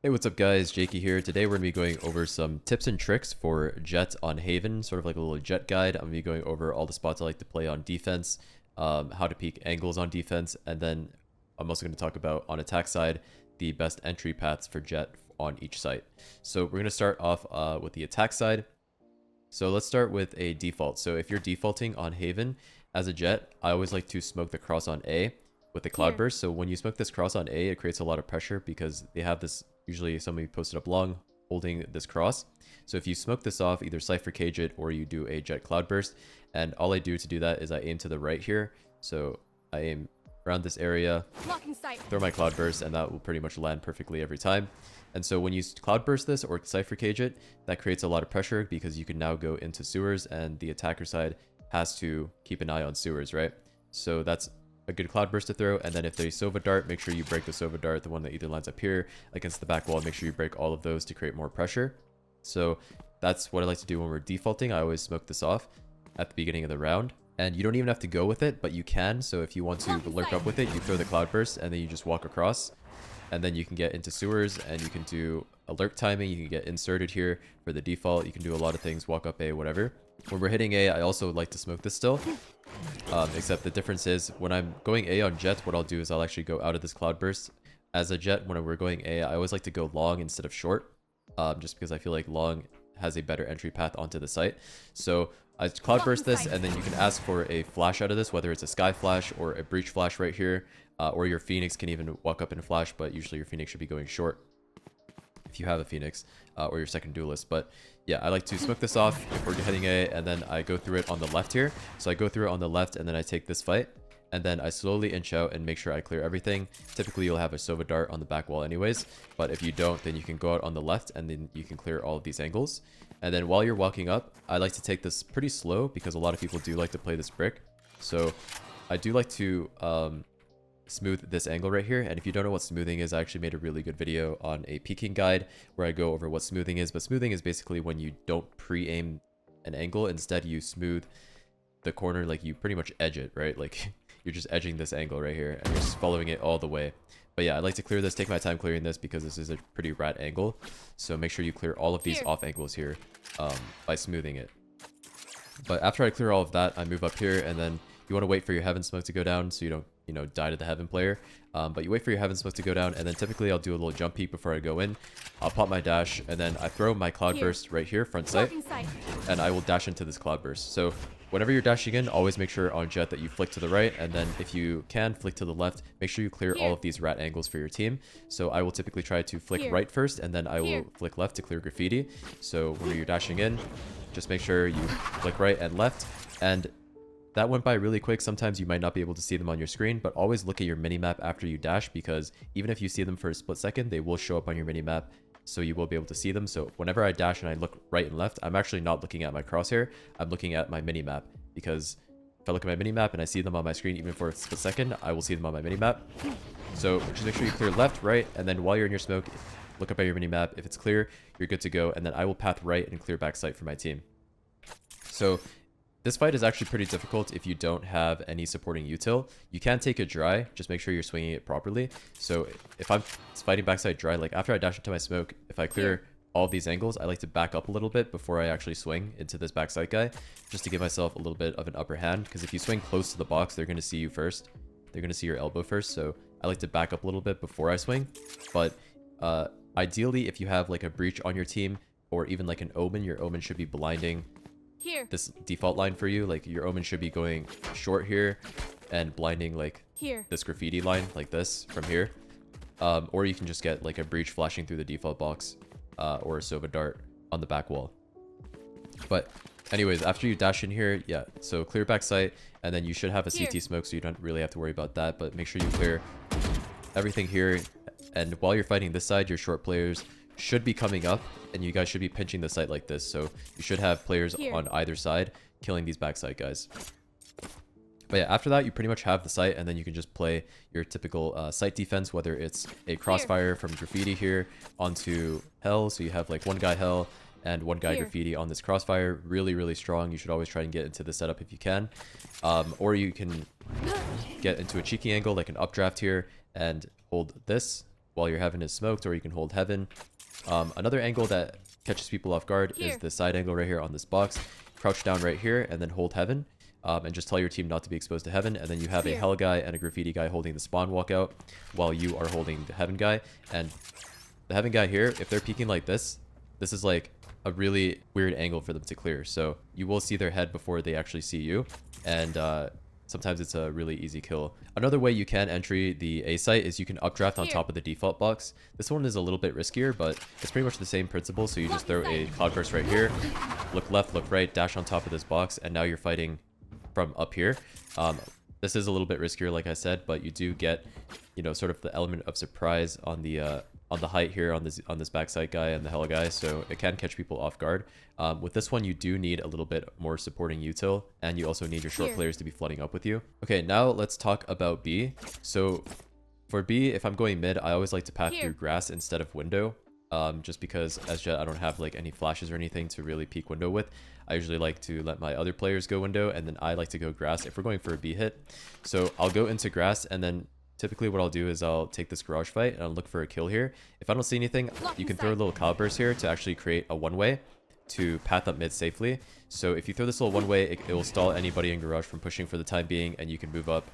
Hey, what's up guys, Jaeky here. Today we're going to be going over some tips and tricks for Jett on Haven, sort of like a little Jett guide. I'm going to be going over all the spots I like to play on defense, how to peek angles on defense, and then I'm also going to talk about on attack side, the best entry paths for Jett on each site. So we're going to start off with the attack side. So let's start with a default. So if you're defaulting on Haven as a Jett, I always like to smoke the cross on A with the cloudburst. So when you smoke this cross on A, it creates a lot of pressure because they have this, usually somebody posted up long holding this cross. So if you smoke this off, either Cypher cage it or you do a Jett cloudburst. And all I do to do that is I aim to the right here. So I aim around this area, throw my cloudburst, and that will pretty much land perfectly every time. And so when you cloudburst this or Cypher cage it, that creates a lot of pressure because you can now go into sewers and the attacker side has to keep an eye on sewers, right? So that's a good cloudburst to throw. And then if they Sova dart, make sure you break the Sova dart, the one that either lands up here against the back wall. Make sure you break all of those to create more pressure. So that's what I like to do when we're defaulting. I always smoke this off at the beginning of the round. And you don't even have to go with it, but you can. So if you want to lurk up with it, you throw the cloudburst and then you just walk across. And then you can get into sewers and you can do alert timing. You can get inserted here for the default. You can do a lot of things, walk up A, whatever. When we're hitting A, I also like to smoke this still. Except the difference is when I'm going A on Jett, what I'll do is I'll actually go out of this cloudburst. As a Jett, when we're going A, I always like to go long instead of short. Just because I feel like long has a better entry path onto the site. So I cloudburst this, and then you can ask for a flash out of this, whether it's a sky flash or a breach flash right here, or your Phoenix can even walk up and flash, but usually your Phoenix should be going short if you have a Phoenix, or your second duelist. But yeah, I like to smoke this off if we're heading A, and then I go through it on the left here. So I go through it on the left, and then I take this fight, and then I slowly inch out and make sure I clear everything. Typically, you'll have a Sova dart on the back wall anyways, but if you don't, then you can go out on the left, and then you can clear all of these angles. And then while you're walking up, I like to take this pretty slow because a lot of people do like to play this brick. So I do like to smooth this angle right here. And if you don't know what smoothing is, I actually made a really good video on a peeking guide where I go over what smoothing is. But smoothing is basically when you don't pre-aim an angle, instead you smooth the corner, like you pretty much edge it, right? Like you're just edging this angle right here and you're just following it all the way. But yeah, I like to clear this, take my time clearing this because this is a pretty rat angle. So make sure you clear all of these off angles here by smoothing it. But after I clear all of that, I move up here, and then you want to wait for your heaven smoke to go down so you don't, you know, die to the heaven player. But you wait for your heaven smoke to go down, and then typically I'll do a little jump peek before I go in. I'll pop my dash, and then I throw my cloudburst right here, front sight, and I will dash into this cloudburst. So whenever you're dashing in, always make sure on Jett that you flick to the right, and then if you can flick to the left, make sure you clear all of these rat angles for your team. So I will typically try to flick right first, and then I will flick left to clear graffiti. So when you're dashing in, just make sure you flick right and left. And that went by really quick. Sometimes you might not be able to see them on your screen, but always look at your minimap after you dash, because even if you see them for a split second, they will show up on your minimap, so you will be able to see them. So whenever I dash and I look right and left, I'm actually not looking at my crosshair. I'm looking at my minimap, because if I look at my minimap and I see them on my screen even for a split second, I will see them on my minimap. So just make sure you clear left, right, and then while you're in your smoke, look up at your minimap. If it's clear, you're good to go, and then I will path right and clear back sight for my team. So this fight is actually pretty difficult if you don't have any supporting util. You can take it dry, just make sure you're swinging it properly. So if I'm fighting backside dry, like after I dash into my smoke, if I clear all of these angles, I like to back up a little bit before I actually swing into this backside guy, just to give myself a little bit of an upper hand. Because if you swing close to the box, they're going to see you first. They're going to see your elbow first. So I like to back up a little bit before I swing. But ideally, if you have like a breach on your team, or even like an omen, your omen should be blinding this default line for you. Like your omen should be going short here and blinding like this graffiti line like this from here. Or you can just get like a breach flashing through the default box, or a Sova dart on the back wall. But anyways, after you dash in here, yeah, so clear back sight, and then you should have a CT smoke, so you don't really have to worry about that. But make sure you clear everything here. And while you're fighting this side, your short players should be coming up, and you guys should be pinching the site like this. So you should have players on either side killing these backside guys. But yeah, after that, you pretty much have the site, and then you can just play your typical site defense, whether it's a crossfire from graffiti here onto hell. So you have like one guy hell and one guy graffiti on this crossfire. Really, really strong. You should always try and get into the setup if you can. Or you can get into a cheeky angle like an updraft here and hold this while your heaven is smoked, or you can hold heaven. Another angle that catches people off guard is the side angle right here on this box. Crouch down right here and then hold heaven. And just tell your team not to be exposed to heaven, and then you have a hell guy and a graffiti guy holding the spawn walkout while you are holding the heaven guy. And the heaven guy here, if they're peeking like this is like a really weird angle for them to clear. So you will see their head before they actually see you, and sometimes it's a really easy kill. Another way you can entry the A site is you can updraft on top of the default box. This one is a little bit riskier, but it's pretty much the same principle. So you just throw a cloudburst right here, look left, look right, dash on top of this box, and now you're fighting from up here. This is a little bit riskier, like I said, but you do get, you know, sort of the element of surprise on the height here on this backside guy and the hell guy, so it can catch people off guard. With this one, you do need a little bit more supporting util, and you also need your short players to be flooding up with you. Okay, now let's talk about B. So for B, if I'm going mid, I always like to path through grass instead of window. Just because as Jett, I don't have like any flashes or anything to really peek window with. I usually like to let my other players go window, and then I like to go grass if we're going for a B hit. So I'll go into grass, and then typically what I'll do is I'll take this garage fight and I'll look for a kill here. If I don't see anything, you can throw a little cloudburst here to actually create a one-way to path up mid safely. So if you throw this little one-way, it will stall anybody in garage from pushing for the time being, and you can move up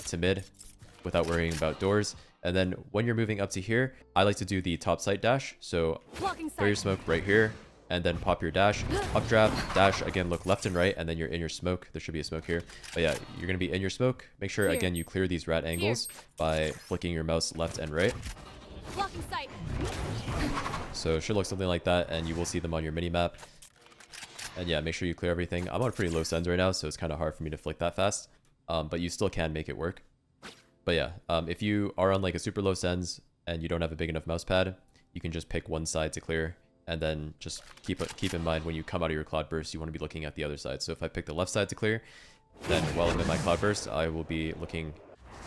to mid without worrying about doors. And then when you're moving up to here, I like to do the top side dash. So throw your smoke right here, and then pop your dash, updraft, dash, again, look left and right, and then you're in your smoke. There should be a smoke here. But yeah, you're going to be in your smoke. Make sure, again, you clear these rat angles by flicking your mouse left and right. So it should look something like that, and you will see them on your mini-map. And yeah, make sure you clear everything. I'm on pretty low sends right now, so it's kind of hard for me to flick that fast. But you still can make it work. But yeah, if you are on like a super low sends and you don't have a big enough mouse pad, you can just pick one side to clear. And then just keep in mind when you come out of your cloudburst, you want to be looking at the other side. So if I pick the left side to clear, then while I'm in my cloudburst, I will be looking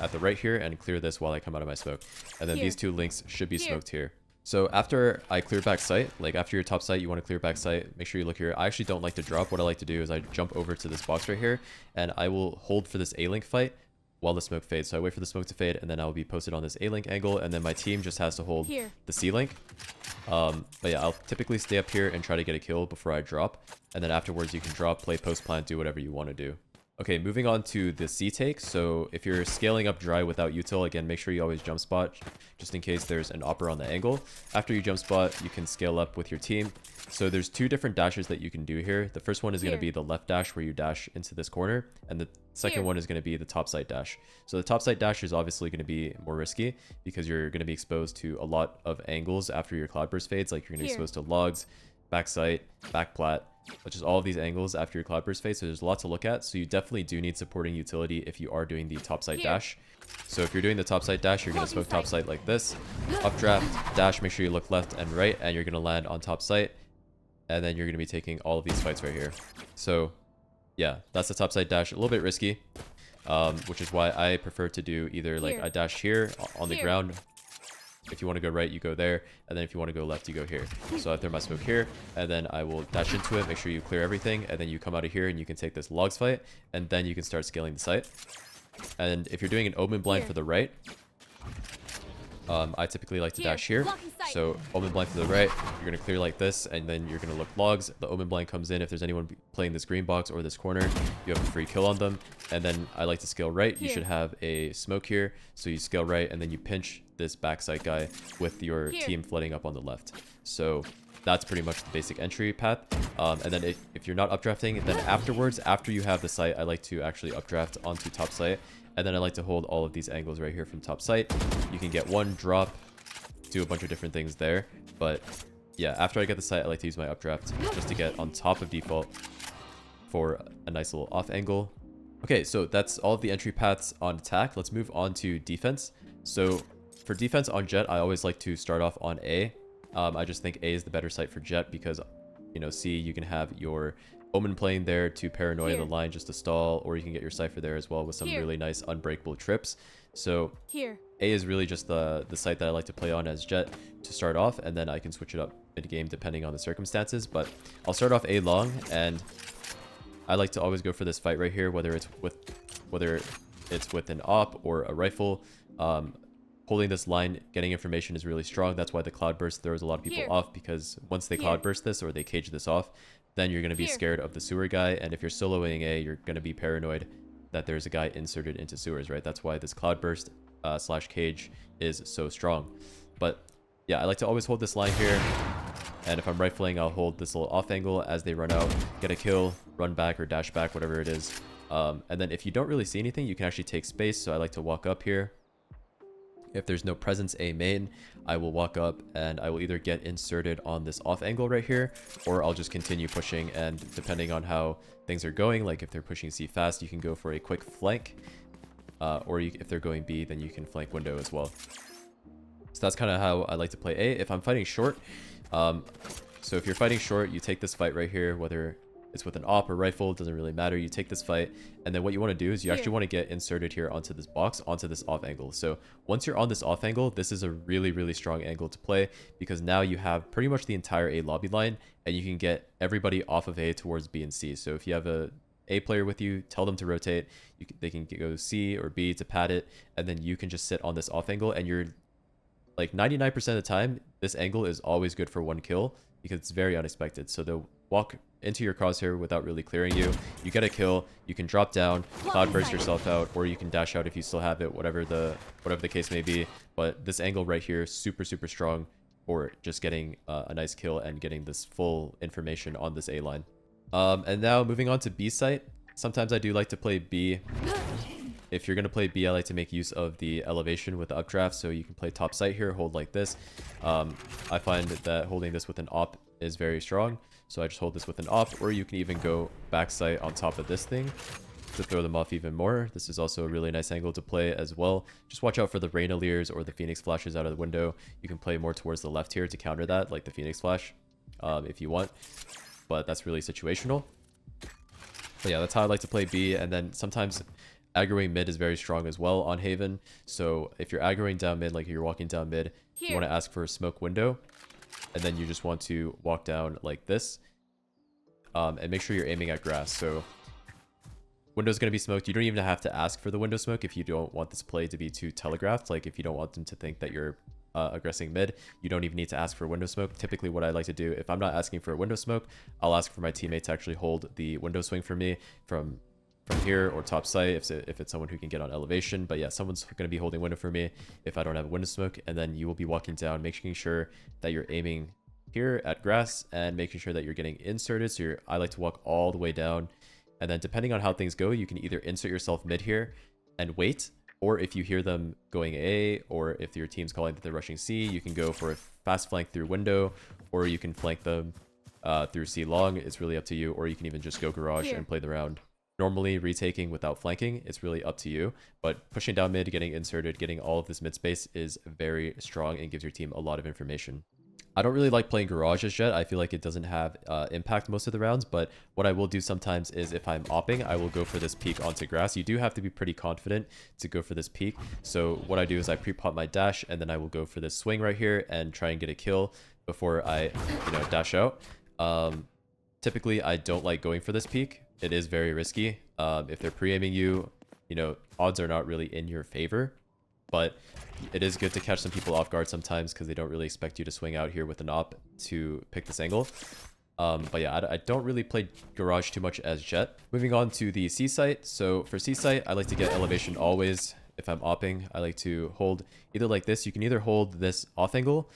at the right here and clear this while I come out of my smoke. And then these two links should be smoked here. So after I clear back sight, like after your top sight, you want to clear back sight, make sure you look here. I actually don't like to drop. What I like to do is I jump over to this box right here, and I will hold for this A-link fight while the smoke fades. So I wait for the smoke to fade, and then I'll be posted on this A-link angle, and then my team just has to hold the C-link. But yeah, I'll typically stay up here and try to get a kill before I drop, and then afterwards you can drop, play post plant, do whatever you want to do. Okay, moving on to the C take. So if you're scaling up dry without util, again, make sure you always jump spot just in case there's an opper on the angle. After you jump spot, you can scale up with your team. So there's two different dashes that you can do here. The first one is going to be the left dash where you dash into this corner, and the second one is going to be the top side dash. So the top side dash is obviously going to be more risky because you're going to be exposed to a lot of angles after your cloudburst fades. Like you're going to be exposed to logs, back sight, back plat, which is all of these angles after your cloudburst fade. So there's a lot to look at. So you definitely do need supporting utility if you are doing the top side dash. So if you're doing the top side dash, you're going to smoke top side like this, updraft, dash, make sure you look left and right, and you're going to land on top site. And then you're going to be taking all of these fights right here. So yeah, that's the top side dash. A little bit risky, which is why I prefer to do either like a dash here on the ground. If you want to go right, you go there. And then if you want to go left, you go here. So I throw my smoke here, and then I will dash into it. Make sure you clear everything. And then you come out of here and you can take this logs fight. And then you can start scaling the site. And if you're doing an omen blind for the right, I typically like to dash here. So omen blind to the right, you're going to clear like this, and then you're going to look logs. The omen blind comes in. If there's anyone playing this green box or this corner, you have a free kill on them. And then I like to scale right. You should have a smoke here. So you scale right, and then you pinch this backside guy with your team flooding up on the left. So that's pretty much the basic entry path. And then if you're not updrafting, then afterwards, after you have the site, I like to actually updraft onto top site. And then I like to hold all of these angles right here from top site. You can get one drop, do a bunch of different things there. But yeah, after I get the site, I like to use my updraft just to get on top of default for a nice little off angle. Okay, so that's all of the entry paths on attack. Let's move on to defense. So for defense on Jett, I always like to start off on A. I just think A is the better site for Jett because, you know, C, you can have your omen playing there to paranoia the line just to stall, or you can get your cipher there as well with some really nice unbreakable trips. So A is really just the site that I like to play on as Jett to start off, and then I can switch it up mid-game depending on the circumstances. But I'll start off A long, and I like to always go for this fight right here, whether it's with an op or a rifle. holding this line, getting information is really strong. That's why the cloud burst throws a lot of people off, because once they cloud burst this or they cage this off, then you're going to be scared of the sewer guy. And if you're soloing A, you're going to be paranoid that there's a guy inserted into sewers, right? That's why this cloud burst slash cage is so strong. But yeah, I like to always hold this line here. And if I'm rifling, I'll hold this little off angle as they run out, get a kill, run back or dash back, whatever it is. And then if you don't really see anything, you can actually take space. So I like to walk up here. If there's no presence A main, I will walk up and I will either get inserted on this off angle right here, or I'll just continue pushing. And depending on how things are going, like if they're pushing C fast, you can go for a quick flank. If they're going B, then you can flank window as well. So that's kind of how I like to play A. If I'm fighting short, so if you're fighting short, you take this fight right here, whether it's with an op or rifle, doesn't really matter. You take this fight, and then what you want to do is you actually want to get inserted here onto this box, onto this off angle. So once you're on this off angle, this is a really, really strong angle to play, because now you have pretty much the entire A lobby line, and you can get everybody off of A towards B and C. So if you have a player with you, tell them to rotate. They can go C or B to pad it, and then you can just sit on this off angle, and you're like 99% of the time, this angle is always good for one kill, because it's very unexpected. So they'll walk into your crosshair without really clearing you. You get a kill, you can drop down, cloud burst yourself out, or you can dash out if you still have it, whatever the case may be. But this angle right here, super, super strong for just getting a nice kill and getting this full information on this A line. And now moving on to B site. Sometimes I do like to play B. If you're going to play B, I like to make use of the elevation with the updraft, so you can play top site here, hold like this. I find that holding this with an op is very strong, so I just hold this with an op, or you can even go back site on top of this thing to throw them off even more. This is also a really nice angle to play as well. Just watch out for the Reyna leers or the Phoenix flashes out of the window. You can play more towards the left here to counter that, like the Phoenix flash, if you want, but that's really situational. But yeah, that's how I like to play B. And then sometimes aggroing mid is very strong as well on Haven. So if you're aggroing down mid, like you're walking down mid, you want to ask for a smoke window, and then you just want to walk down like this, and make sure you're aiming at grass. So window's going to be smoked. You don't even have to ask for the window smoke if you don't want this play to be too telegraphed. Like if you don't want them to think that you're aggressing mid, you don't even need to ask for window smoke. Typically what I like to do, if I'm not asking for a window smoke, I'll ask for my teammate to actually hold the window swing for me from here or top site if it's someone who can get on elevation. But yeah, someone's going to be holding window for me if I don't have a window smoke, and then you will be walking down, making sure that you're aiming here at grass and making sure that you're getting inserted. So I like to walk all the way down, and then depending on how things go, you can either insert yourself mid here and wait, or if you hear them going A, or if your team's calling that they're rushing C, you can go for a fast flank through window, or you can flank them through C long. It's really up to you, or you can even just go garage and play the round. Normally retaking without flanking, it's really up to you, but pushing down mid, getting inserted, getting all of this mid space is very strong and gives your team a lot of information. I don't really like playing garage as Jett. I feel like it doesn't have impact most of the rounds, but what I will do sometimes is if I'm opping, I will go for this peek onto grass. You do have to be pretty confident to go for this peek. So what I do is I pre-pop my dash, and then I will go for this swing right here and try and get a kill before I, dash out. Typically, I don't like going for this peek. It is very risky. If they're pre-aiming you, odds are not really in your favor, but it is good to catch some people off guard sometimes because they don't really expect you to swing out here with an op to pick this angle. But yeah, I don't really play garage too much as Jett. Moving on to the C site. So for C site, I like to get elevation always. If I'm opping, I like to hold either like this. You can either hold this off angle,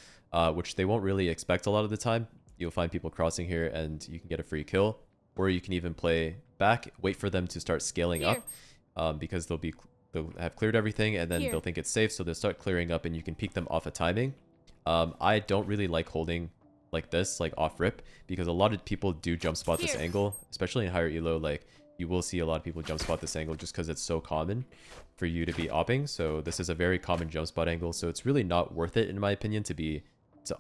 which they won't really expect a lot of the time. You'll find people crossing here and you can get a free kill. Or you can even play back, wait for them to start scaling up, because they'll have cleared everything, and then they'll think it's safe, so they'll start clearing up, and you can peek them off a timing. I don't really like holding like this, like off rip, because a lot of people do jump spot this angle, especially in higher elo. Like you will see a lot of people jump spot this angle just because it's so common for you to be opping. So this is a very common jump spot angle, so it's really not worth it in my opinion to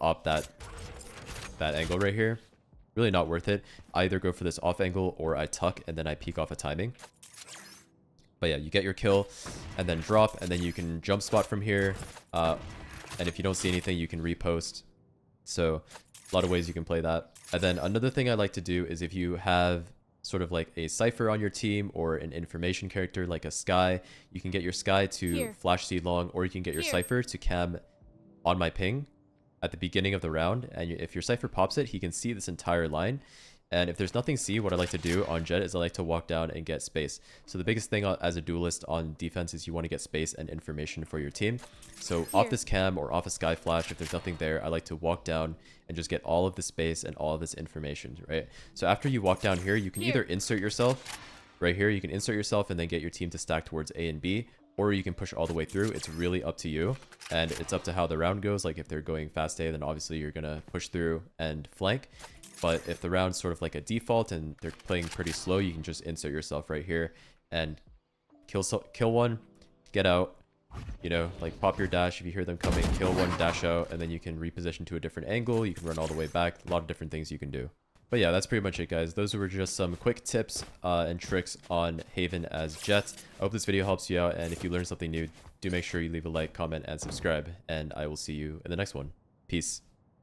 opt that angle right here. Really not worth it. I either go for this off angle or I tuck and then I peek off a timing. But yeah, you get your kill and then drop, and then you can jump spot from here. And if you don't see anything, you can repost. So a lot of ways you can play that. And then another thing I like to do is if you have sort of like a Cypher on your team or an information character like a Sky, you can get your Sky to flash seed long, or you can get your Cypher to cam on my ping at the beginning of the round. And if your Cypher pops it, he can see this entire line. And if there's nothing C, what I like to do on Jett is I like to walk down and get space. So the biggest thing as a duelist on defense is you want to get space and information for your team. So off this cam or off a Sky flash, if there's nothing there, I like to walk down and just get all of the space and all of this information, right? So after you walk down here, you can either insert yourself right here. You can insert yourself and then get your team to stack towards A and B, or you can push all the way through. It's really up to you, and it's up to how the round goes. Like if they're going fast A, then obviously you're gonna push through and flank. But if the round's sort of like a default and they're playing pretty slow, you can just insert yourself right here and kill one, get out, you know, like pop your dash if you hear them coming, kill one, dash out, and then you can reposition to a different angle. You can run all the way back. A lot of different things you can do. But yeah, that's pretty much it, guys. Those were just some quick tips and tricks on Haven as Jett. I hope this video helps you out, and if you learned something new, do make sure you leave a like, comment, and subscribe, and I will see you in the next one. Peace.